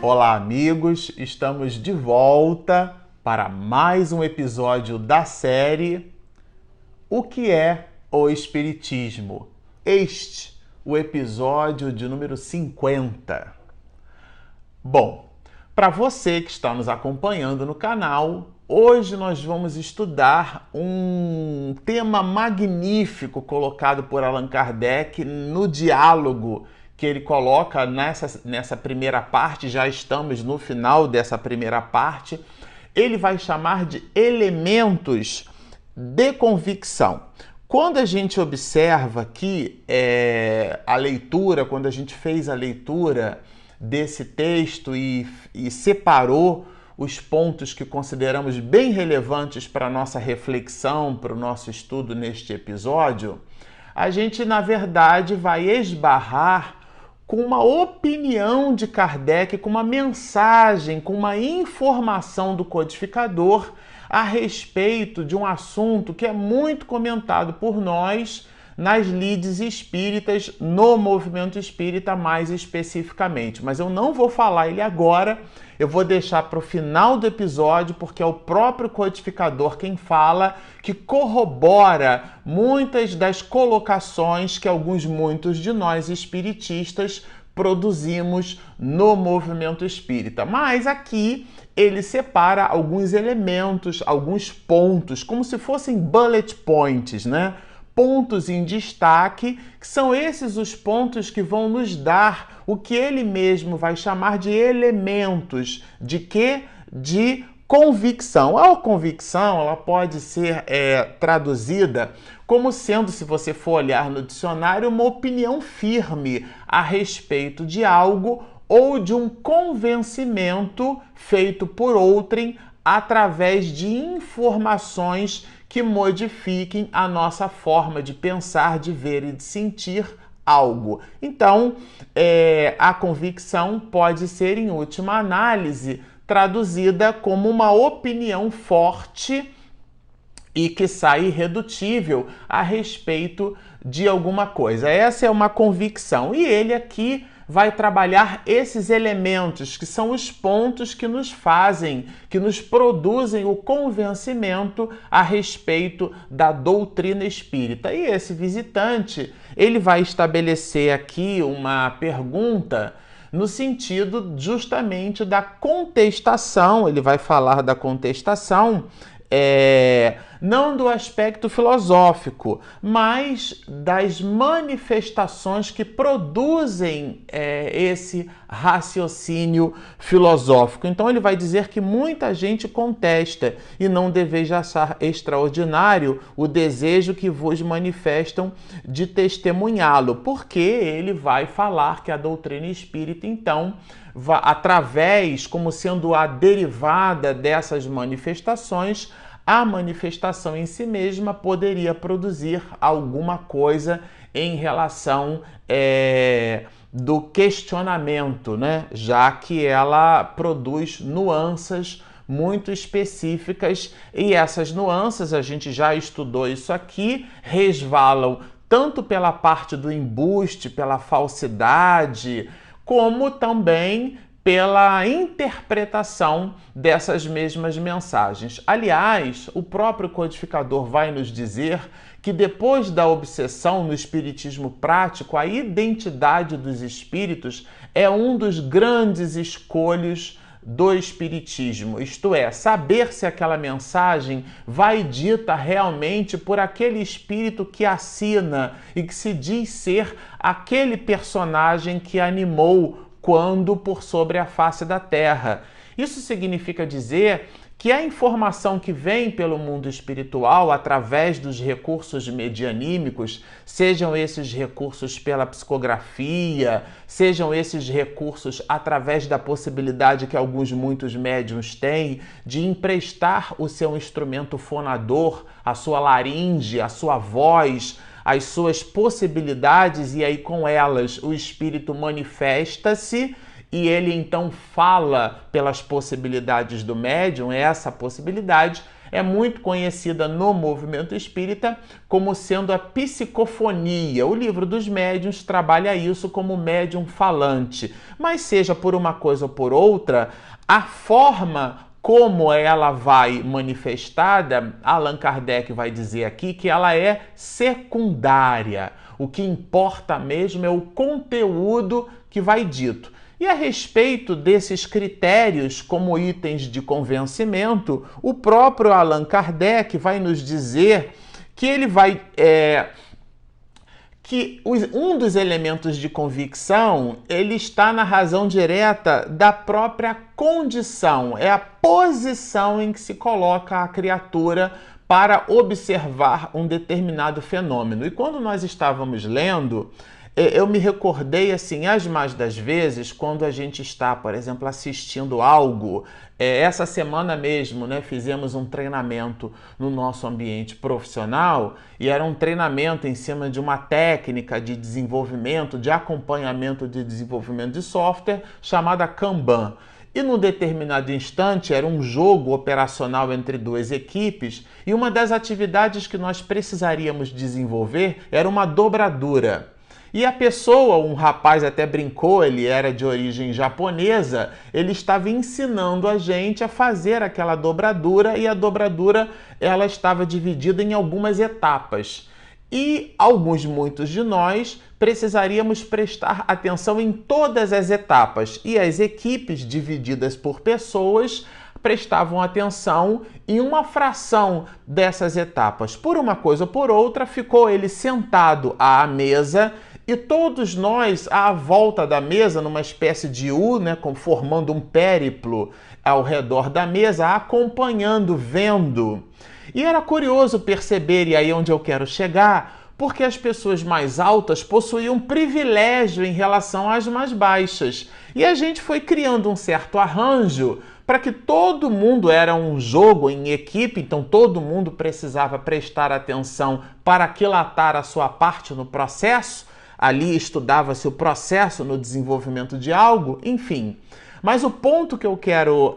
Olá, amigos! Estamos de volta para mais um episódio da série O que é o Espiritismo? Este, o episódio de número 50. Bom, para você que está nos acompanhando no canal, hoje nós vamos estudar um tema magnífico colocado por Allan Kardec no diálogo que ele coloca nessa primeira parte. Já estamos no final dessa primeira parte. Ele vai chamar de elementos de convicção. Quando a gente observa que a leitura, quando a gente fez a leitura desse texto e separou os pontos que consideramos bem relevantes para a nossa reflexão, para o nosso estudo neste episódio, a gente, na verdade, vai esbarrar com uma opinião de Kardec, com uma mensagem, com uma informação do codificador a respeito de um assunto que é muito comentado por nós nas lides espíritas, no movimento espírita mais especificamente. Mas eu não vou falar ele agora, eu vou deixar para o final do episódio, porque é o próprio codificador quem fala, que corrobora muitas das colocações que muitos de nós espiritistas produzimos no movimento espírita. Mas aqui ele separa alguns elementos, alguns pontos, como se fossem bullet points, né? Pontos em destaque, que são esses os pontos que vão nos dar o que ele mesmo vai chamar de elementos de quê? De convicção. A convicção ela pode ser traduzida como sendo, se você for olhar no dicionário, uma opinião firme a respeito de algo ou de um convencimento feito por outrem através de informações que modifiquem a nossa forma de pensar, de ver e de sentir algo. Então, a convicção pode ser, em última análise, traduzida como uma opinião forte e que sai irredutível a respeito de alguma coisa. Essa é uma convicção. E ele aqui vai trabalhar esses elementos, que são os pontos que nos fazem, que nos produzem o convencimento a respeito da doutrina espírita. E esse visitante, ele vai estabelecer aqui uma pergunta no sentido justamente da contestação. Ele vai falar da contestação, não do aspecto filosófico, mas das manifestações que produzem esse raciocínio filosófico. Então ele vai dizer que muita gente contesta e não deveis achar extraordinário o desejo que vos manifestam de testemunhá-lo, porque ele vai falar que a doutrina espírita, então, através, como sendo a derivada dessas manifestações, a manifestação em si mesma poderia produzir alguma coisa em relação do questionamento, né? Já que ela produz nuances muito específicas, e essas nuances, a gente já estudou isso aqui, resvalam tanto pela parte do embuste, pela falsidade, como também pela interpretação dessas mesmas mensagens. Aliás, o próprio codificador vai nos dizer que depois da obsessão no espiritismo prático, a identidade dos espíritos é um dos grandes escolhos do espiritismo, isto é, saber se aquela mensagem vai dita realmente por aquele espírito que assina e que se diz ser aquele personagem que animou quando por sobre a face da terra. Isso significa dizer que a informação que vem pelo mundo espiritual através dos recursos medianímicos, sejam esses recursos pela psicografia, sejam esses recursos através da possibilidade que muitos médiuns têm de emprestar o seu instrumento fonador, a sua laringe, a sua voz, as suas possibilidades, e aí com elas o espírito manifesta-se e ele então fala pelas possibilidades do médium. Essa possibilidade é muito conhecida no movimento espírita como sendo a psicofonia. O Livro dos Médiuns trabalha isso como médium falante. Mas seja por uma coisa ou por outra, a forma como ela vai manifestada, Allan Kardec vai dizer aqui que ela é secundária. O que importa mesmo é o conteúdo que vai dito. E a respeito desses critérios como itens de convencimento, o próprio Allan Kardec vai nos dizer que ele vai... que um dos elementos de convicção, ele está na razão direta da própria condição, é a posição em que se coloca a criatura para observar um determinado fenômeno. E quando nós estávamos lendo, eu me recordei, assim, as mais das vezes, quando a gente está, por exemplo, assistindo algo. Essa semana mesmo, né, fizemos um treinamento no nosso ambiente profissional e era um treinamento em cima de uma técnica de desenvolvimento, de acompanhamento de desenvolvimento de software chamada Kanban. E num determinado instante era um jogo operacional entre duas equipes e uma das atividades que nós precisaríamos desenvolver era uma dobradura. E a pessoa, um rapaz até brincou, ele era de origem japonesa, ele estava ensinando a gente a fazer aquela dobradura e a dobradura ela estava dividida em algumas etapas. E muitos de nós precisaríamos prestar atenção em todas as etapas. E as equipes divididas por pessoas prestavam atenção em uma fração dessas etapas. Por uma coisa ou por outra, ficou ele sentado à mesa e todos nós à volta da mesa, numa espécie de U, né, formando um périplo ao redor da mesa, acompanhando, vendo. E era curioso perceber, e aí onde eu quero chegar, porque as pessoas mais altas possuíam privilégio em relação às mais baixas. E a gente foi criando um certo arranjo para que todo mundo, era um jogo em equipe, então todo mundo precisava prestar atenção para aquilatar a sua parte no processo. Ali estudava-se o processo no desenvolvimento de algo, enfim. Mas o ponto que eu quero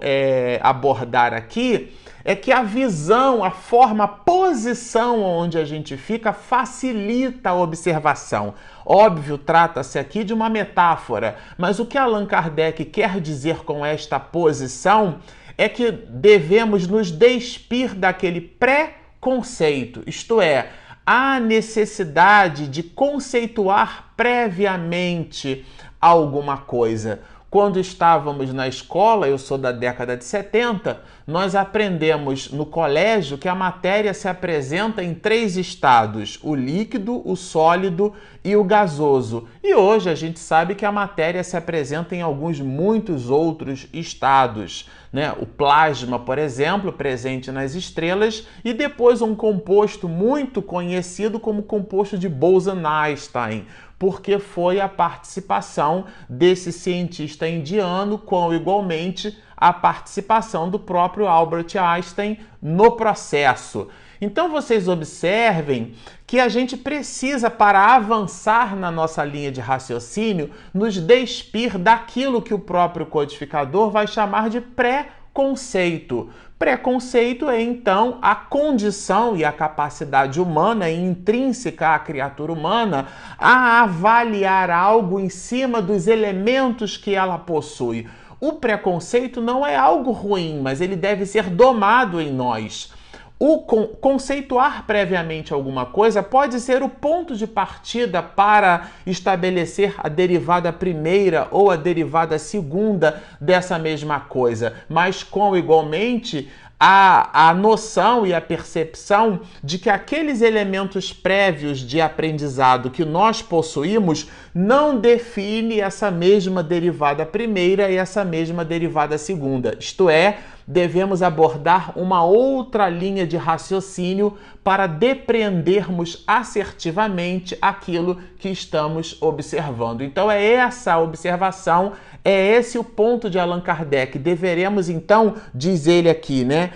abordar aqui é que a visão, a forma, a posição onde a gente fica facilita a observação. Óbvio, trata-se aqui de uma metáfora, mas o que Allan Kardec quer dizer com esta posição é que devemos nos despir daquele pré-conceito, isto é, a necessidade de conceituar previamente alguma coisa. Quando estávamos na escola, eu sou da década de 70, nós aprendemos no colégio que a matéria se apresenta em 3 estados, o líquido, o sólido e o gasoso. E hoje a gente sabe que a matéria se apresenta em muitos outros estados, né? O plasma, por exemplo, presente nas estrelas, e depois um composto muito conhecido como composto de Bose-Einstein, porque foi a participação desse cientista indiano com, igualmente, a participação do próprio Albert Einstein no processo. Então vocês observem que a gente precisa, para avançar na nossa linha de raciocínio, nos despir daquilo que o próprio codificador vai chamar de pré-conceito. Preconceito é, então, a condição e a capacidade humana intrínseca à criatura humana a avaliar algo em cima dos elementos que ela possui. O preconceito não é algo ruim, mas ele deve ser domado em nós. O conceituar previamente alguma coisa pode ser o ponto de partida para estabelecer a derivada primeira ou a derivada segunda dessa mesma coisa, mas com igualmente a noção e a percepção de que aqueles elementos prévios de aprendizado que nós possuímos não define essa mesma derivada primeira e essa mesma derivada segunda. Isto é, devemos abordar uma outra linha de raciocínio para depreendermos assertivamente aquilo que estamos observando. Então é essa a observação, é esse o ponto de Allan Kardec. Deveremos então, diz ele aqui, né?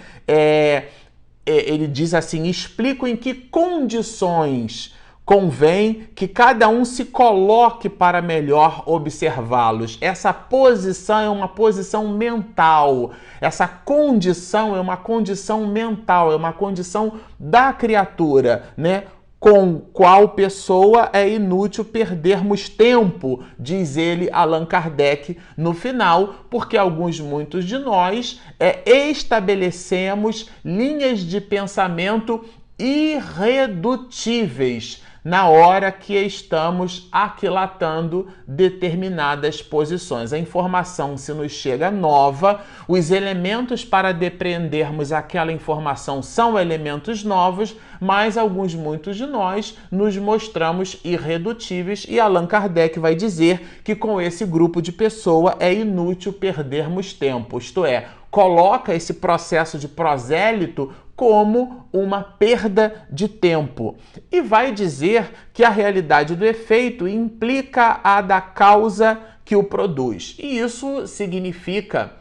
Ele diz assim: explico em que condições convém que cada um se coloque para melhor observá-los. Essa posição é uma posição mental. Essa condição é uma condição mental, é uma condição da criatura, né? Com qual pessoa é inútil perdermos tempo, diz ele, Allan Kardec, no final, porque muitos de nós estabelecemos linhas de pensamento irredutíveis na hora que estamos aquilatando determinadas posições. A informação, se nos chega nova, os elementos para depreendermos aquela informação são elementos novos, mas muitos de nós nos mostramos irredutíveis e Allan Kardec vai dizer que com esse grupo de pessoa é inútil perdermos tempo, isto é, coloca esse processo de prosélito como uma perda de tempo. E vai dizer que a realidade do efeito implica a da causa que o produz. E isso significa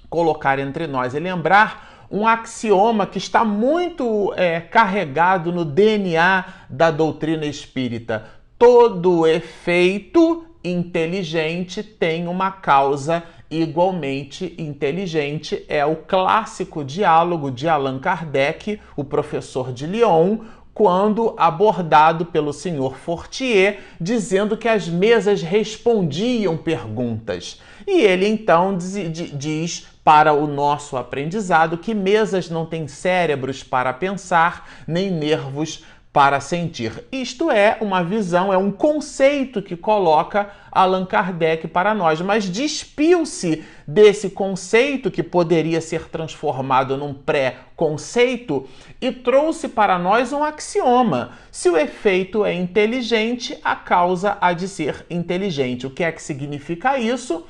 colocar entre nós e lembrar um axioma que está muito carregado no DNA da doutrina espírita. Todo efeito inteligente tem uma causa igualmente inteligente. É o clássico diálogo de Allan Kardec, o professor de Lyon, quando abordado pelo senhor Fortier, dizendo que as mesas respondiam perguntas. E ele então diz para o nosso aprendizado que mesas não têm cérebros para pensar, nem nervos para sentir. Isto é uma visão, é um conceito que coloca Allan Kardec para nós, mas despiu-se desse conceito que poderia ser transformado num pré-conceito e trouxe para nós um axioma. Se o efeito é inteligente, a causa há de ser inteligente. O que é que significa isso?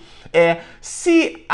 Se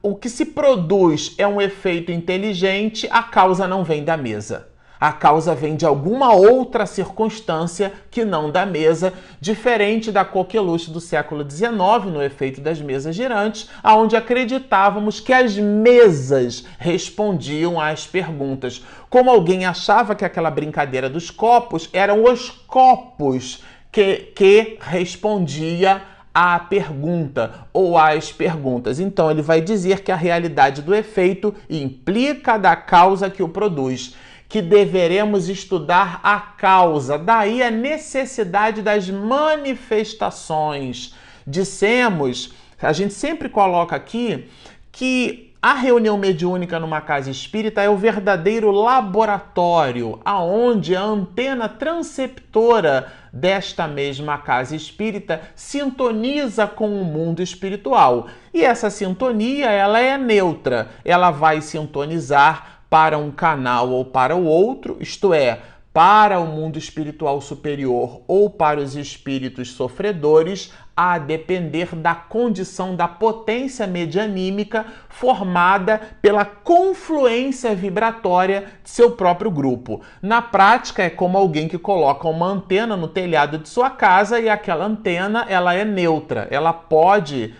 o que se produz é um efeito inteligente, a causa não vem da mesa. A causa vem de alguma outra circunstância que não da mesa, diferente da coqueluche do século XIX, no efeito das mesas girantes, onde acreditávamos que as mesas respondiam às perguntas. Como alguém achava que aquela brincadeira dos copos eram os copos que respondia à pergunta ou às perguntas. Então ele vai dizer que a realidade do efeito implica da causa que o produz, que deveremos estudar a causa, daí a necessidade das manifestações. Dissemos, a gente sempre coloca aqui, que a reunião mediúnica numa casa espírita é o verdadeiro laboratório, aonde a antena transceptora desta mesma casa espírita sintoniza com o mundo espiritual. E essa sintonia, ela é neutra, ela vai sintonizar para um canal ou para o outro, isto é, para o mundo espiritual superior ou para os espíritos sofredores, a depender da condição da potência medianímica formada pela confluência vibratória de seu próprio grupo. Na prática, é como alguém que coloca uma antena no telhado de sua casa e aquela antena, ela é neutra, ela pode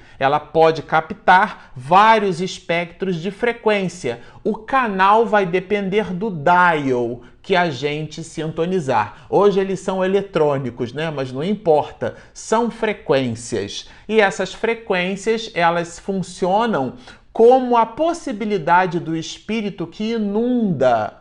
captar vários espectros de frequência. O canal vai depender do dial que a gente sintonizar. Hoje eles são eletrônicos, né? Mas não importa, são frequências. E essas frequências, elas funcionam como a possibilidade do espírito que inunda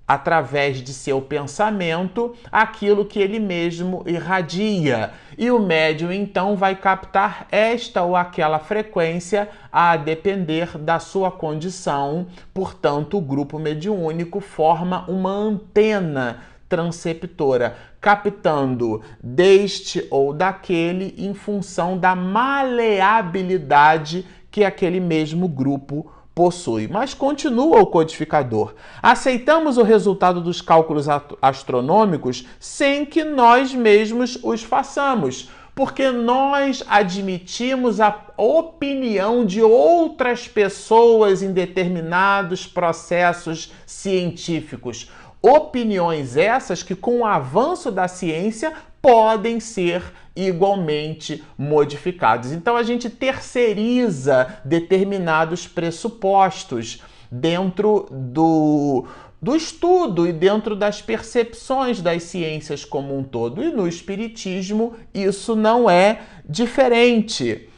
através de seu pensamento aquilo que ele mesmo irradia. E o médium então vai captar esta ou aquela frequência a depender da sua condição. Portanto, o grupo mediúnico forma uma antena transceptora, captando deste ou daquele em função da maleabilidade que aquele mesmo grupo possui. Mas continua o codificador. Aceitamos o resultado dos cálculos astronômicos sem que nós mesmos os façamos, porque nós admitimos a opinião de outras pessoas em determinados processos científicos. Opiniões essas que, com o avanço da ciência, podem ser igualmente modificados. Então a gente terceiriza determinados pressupostos dentro do estudo e dentro das percepções das ciências como um todo. E no Espiritismo isso não é diferente.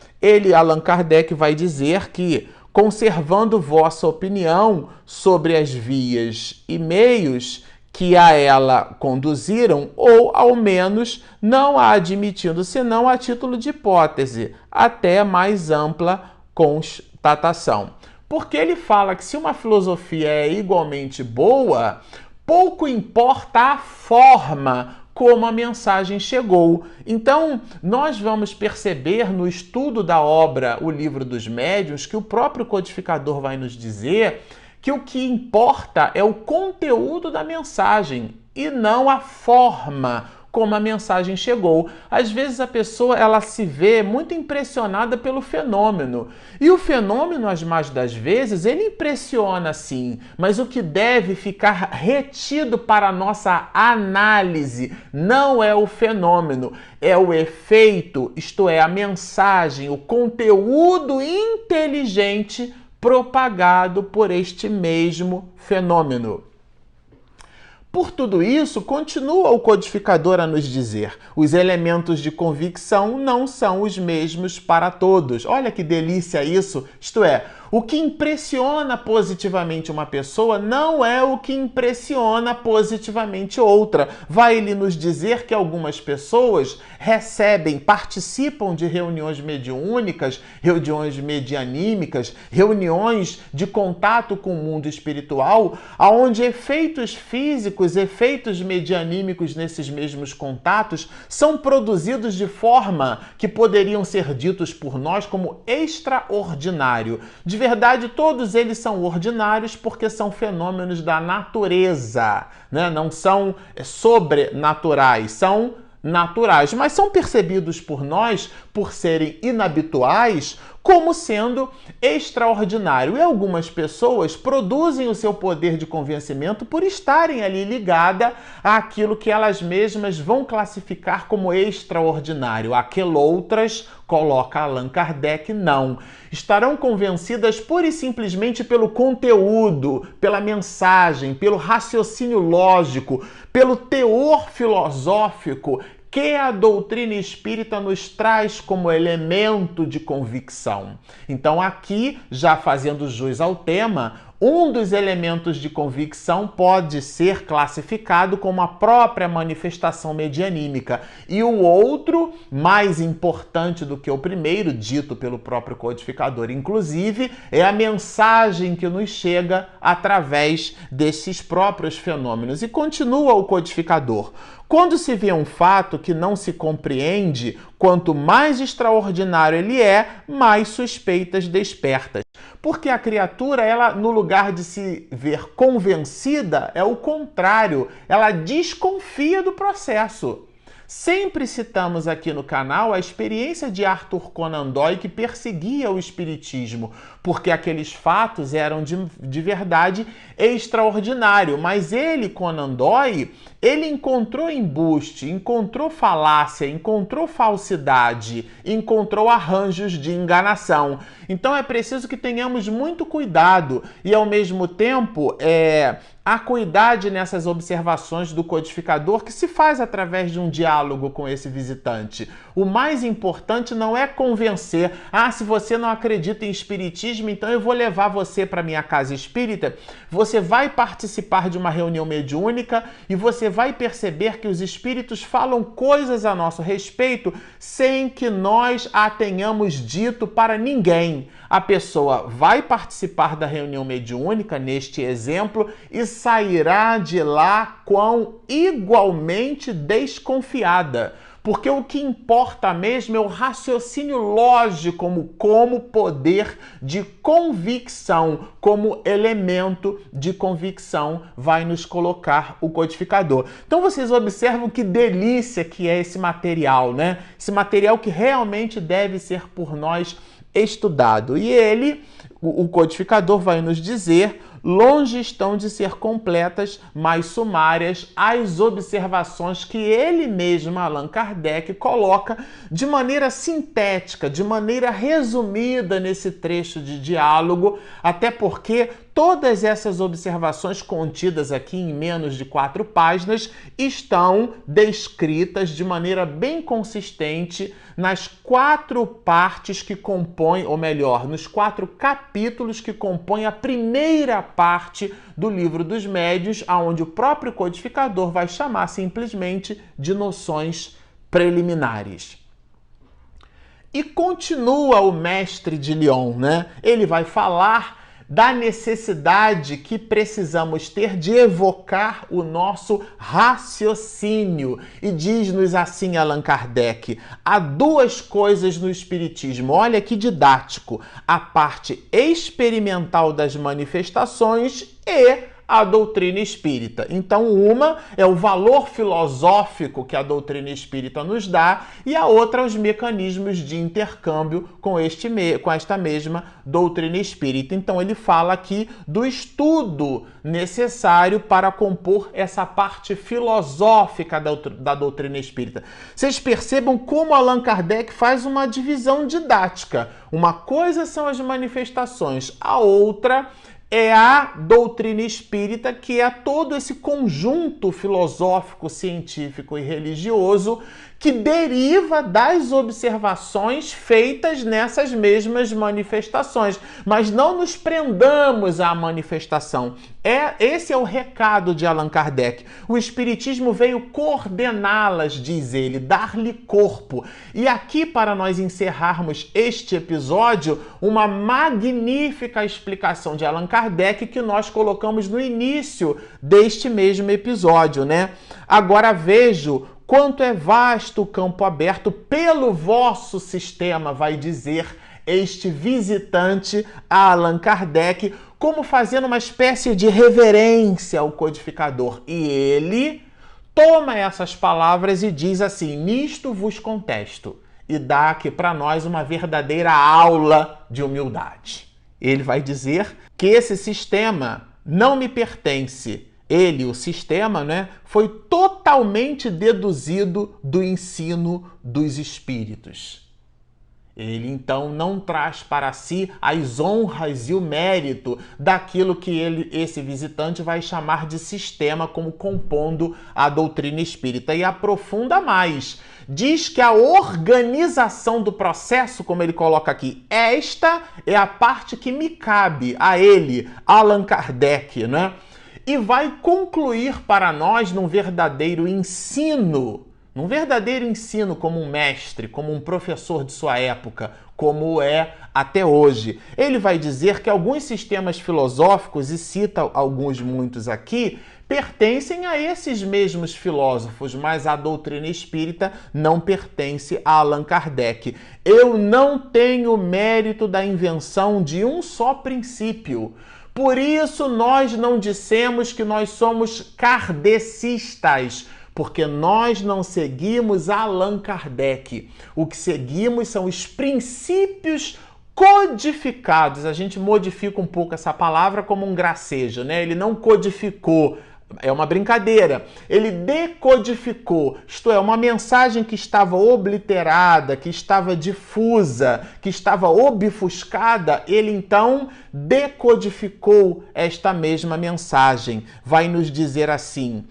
Allan Kardec, vai dizer que, conservando vossa opinião sobre as vias e meios que a ela conduziram, ou ao menos não a admitindo senão a título de hipótese, até mais ampla constatação. Porque ele fala que se uma filosofia é igualmente boa, pouco importa a forma como a mensagem chegou. Então, nós vamos perceber no estudo da obra O Livro dos Médiuns que o próprio codificador vai nos dizer que o que importa é o conteúdo da mensagem e não a forma como a mensagem chegou. Às vezes a pessoa ela se vê muito impressionada pelo fenômeno. E o fenômeno, as mais das vezes, ele impressiona sim, mas o que deve ficar retido para a nossa análise não é o fenômeno, é o efeito, isto é, a mensagem, o conteúdo inteligente propagado por este mesmo fenômeno. Por tudo isso, continua o codificador a nos dizer: os elementos de convicção não são os mesmos para todos. Olha que delícia isso! Isto é, o que impressiona positivamente uma pessoa não é o que impressiona positivamente outra. Vai ele nos dizer que algumas pessoas participam de reuniões mediúnicas, reuniões medianímicas, reuniões de contato com o mundo espiritual, onde efeitos físicos, efeitos medianímicos nesses mesmos contatos são produzidos de forma que poderiam ser ditos por nós como extraordinário. De verdade, todos eles são ordinários porque são fenômenos da natureza, né? Não são sobrenaturais, são naturais, mas são percebidos por nós, por serem inabituais, como sendo extraordinário. E algumas pessoas produzem o seu poder de convencimento por estarem ali ligadas àquilo que elas mesmas vão classificar como extraordinário. Outras, coloca Allan Kardec, não. Estarão convencidas pura e simplesmente pelo conteúdo, pela mensagem, pelo raciocínio lógico, pelo teor filosófico que a doutrina espírita nos traz como elemento de convicção. Então, aqui, já fazendo jus ao tema, um dos elementos de convicção pode ser classificado como a própria manifestação medianímica. E o outro, mais importante do que o primeiro, dito pelo próprio codificador, inclusive, é a mensagem que nos chega através desses próprios fenômenos. E continua o codificador: quando se vê um fato que não se compreende, quanto mais extraordinário ele é, mais suspeitas despertas. Porque a criatura, ela, no lugar de se ver convencida, é o contrário, ela desconfia do processo. Sempre citamos aqui no canal a experiência de Arthur Conan Doyle, que perseguia o espiritismo, porque aqueles fatos eram de verdade extraordinário. Mas ele, Conan Doyle, ele encontrou embuste, encontrou falácia, encontrou falsidade, encontrou arranjos de enganação. Então é preciso que tenhamos muito cuidado e, ao mesmo tempo, acuidade nessas observações do codificador, que se faz através de um diálogo com esse visitante. O mais importante não é convencer: se você não acredita em espiritismo, então eu vou levar você para minha casa espírita. Você vai participar de uma reunião mediúnica e você vai perceber que os espíritos falam coisas a nosso respeito sem que nós a tenhamos dito para ninguém. A pessoa vai participar da reunião mediúnica, neste exemplo, e sairá de lá igualmente desconfiada. Porque o que importa mesmo é o raciocínio lógico como poder de convicção, como elemento de convicção, vai nos colocar o codificador. Então vocês observam que delícia que é esse material, né? Esse material que realmente deve ser por nós estudado. E ele, o codificador, vai nos dizer: longe estão de ser completas, mas sumárias, as observações que ele mesmo, Allan Kardec, coloca de maneira sintética, de maneira resumida nesse trecho de diálogo, até porque Todas essas observações contidas aqui em menos de 4 páginas estão descritas de maneira bem consistente nas 4 partes que compõem, ou melhor, nos 4 capítulos que compõem a primeira parte do Livro dos Médiuns, onde o próprio codificador vai chamar simplesmente de noções preliminares. E continua o mestre de Lyon, né? Ele vai falar da necessidade que precisamos ter de evocar o nosso raciocínio. E diz-nos assim Allan Kardec: há 2 coisas no Espiritismo, olha que didático, a parte experimental das manifestações e a doutrina espírita. Então, uma é o valor filosófico que a doutrina espírita nos dá e a outra os mecanismos de intercâmbio com esta mesma doutrina espírita. Então, ele fala aqui do estudo necessário para compor essa parte filosófica da doutrina espírita. Vocês percebam como Allan Kardec faz uma divisão didática. Uma coisa são as manifestações, a outra é a doutrina espírita, que é todo esse conjunto filosófico, científico e religioso que deriva das observações feitas nessas mesmas manifestações. Mas não nos prendamos à manifestação. Esse é o recado de Allan Kardec. O Espiritismo veio coordená-las, diz ele, dar-lhe corpo. E aqui, para nós encerrarmos este episódio, uma magnífica explicação de Allan Kardec que nós colocamos no início deste mesmo episódio, né? Agora vejo quanto é vasto o campo aberto pelo vosso sistema, vai dizer este visitante a Allan Kardec, como fazendo uma espécie de reverência ao codificador. E ele toma essas palavras e diz assim: nisto vos contesto. E dá aqui para nós uma verdadeira aula de humildade. Ele vai dizer que esse sistema não me pertence. Ele, o sistema, né, foi totalmente deduzido do ensino dos espíritos. Ele, então, não traz para si as honras e o mérito daquilo que esse visitante vai chamar de sistema, como compondo a doutrina espírita. E aprofunda mais. Diz que a organização do processo, como ele coloca aqui, esta é a parte que me cabe a ele, Allan Kardec, né? E vai concluir para nós num verdadeiro ensino como um mestre, como um professor de sua época, como é até hoje. Ele vai dizer que alguns sistemas filosóficos, e cita muitos aqui, pertencem a esses mesmos filósofos, mas a doutrina espírita não pertence a Allan Kardec. Eu não tenho mérito da invenção de um só princípio. Por isso nós não dissemos que nós somos kardecistas, porque nós não seguimos Allan Kardec. O que seguimos são os princípios codificados. A gente modifica um pouco essa palavra como um gracejo, né? Ele não codificou. É uma brincadeira. Ele decodificou, isto é, uma mensagem que estava obliterada, que estava difusa, que estava obfuscada, ele então decodificou esta mesma mensagem. Vai nos dizer assim: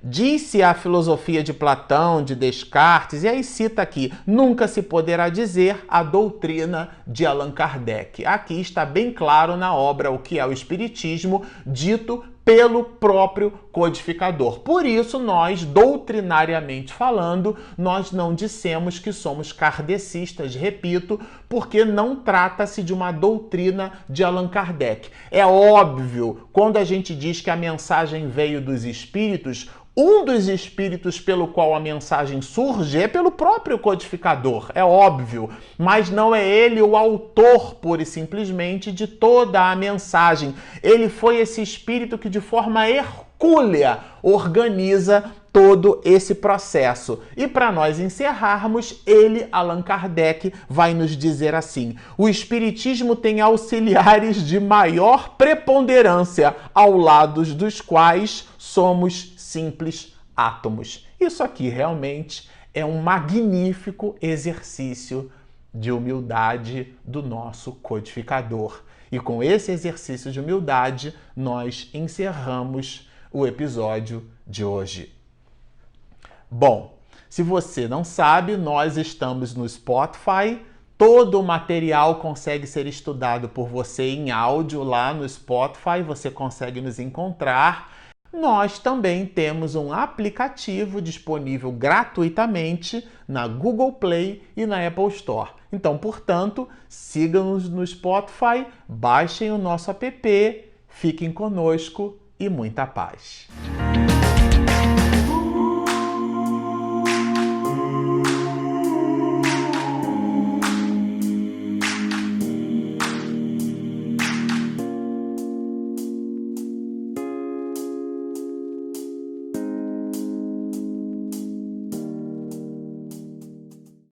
disse a filosofia de Platão, de Descartes, e aí cita aqui: nunca se poderá dizer a doutrina de Allan Kardec. Aqui está bem claro na obra o que é o Espiritismo, dito pelo próprio codificador. Por isso, nós, doutrinariamente falando, nós não dissemos que somos kardecistas, repito, porque não trata-se de uma doutrina de Allan Kardec. É óbvio, quando a gente diz que a mensagem veio dos espíritos, um dos espíritos pelo qual a mensagem surge é pelo próprio codificador, é óbvio, mas não é ele o autor, pura e simplesmente, de toda a mensagem. Ele foi esse espírito que, de forma hercúlea, organiza todo esse processo. E para nós encerrarmos, ele, Allan Kardec, vai nos dizer assim: o Espiritismo tem auxiliares de maior preponderância, ao lado dos quais somos simples átomos. Isso aqui realmente é um magnífico exercício de humildade do nosso codificador. E com esse exercício de humildade, nós encerramos o episódio de hoje. Bom, se você não sabe, nós estamos no Spotify. Todo o material consegue ser estudado por você em áudio lá no Spotify, você consegue nos encontrar. Nós também temos um aplicativo disponível gratuitamente na Google Play e na Apple Store. Então, portanto, sigam-nos no Spotify, baixem o nosso app, fiquem conosco e muita paz.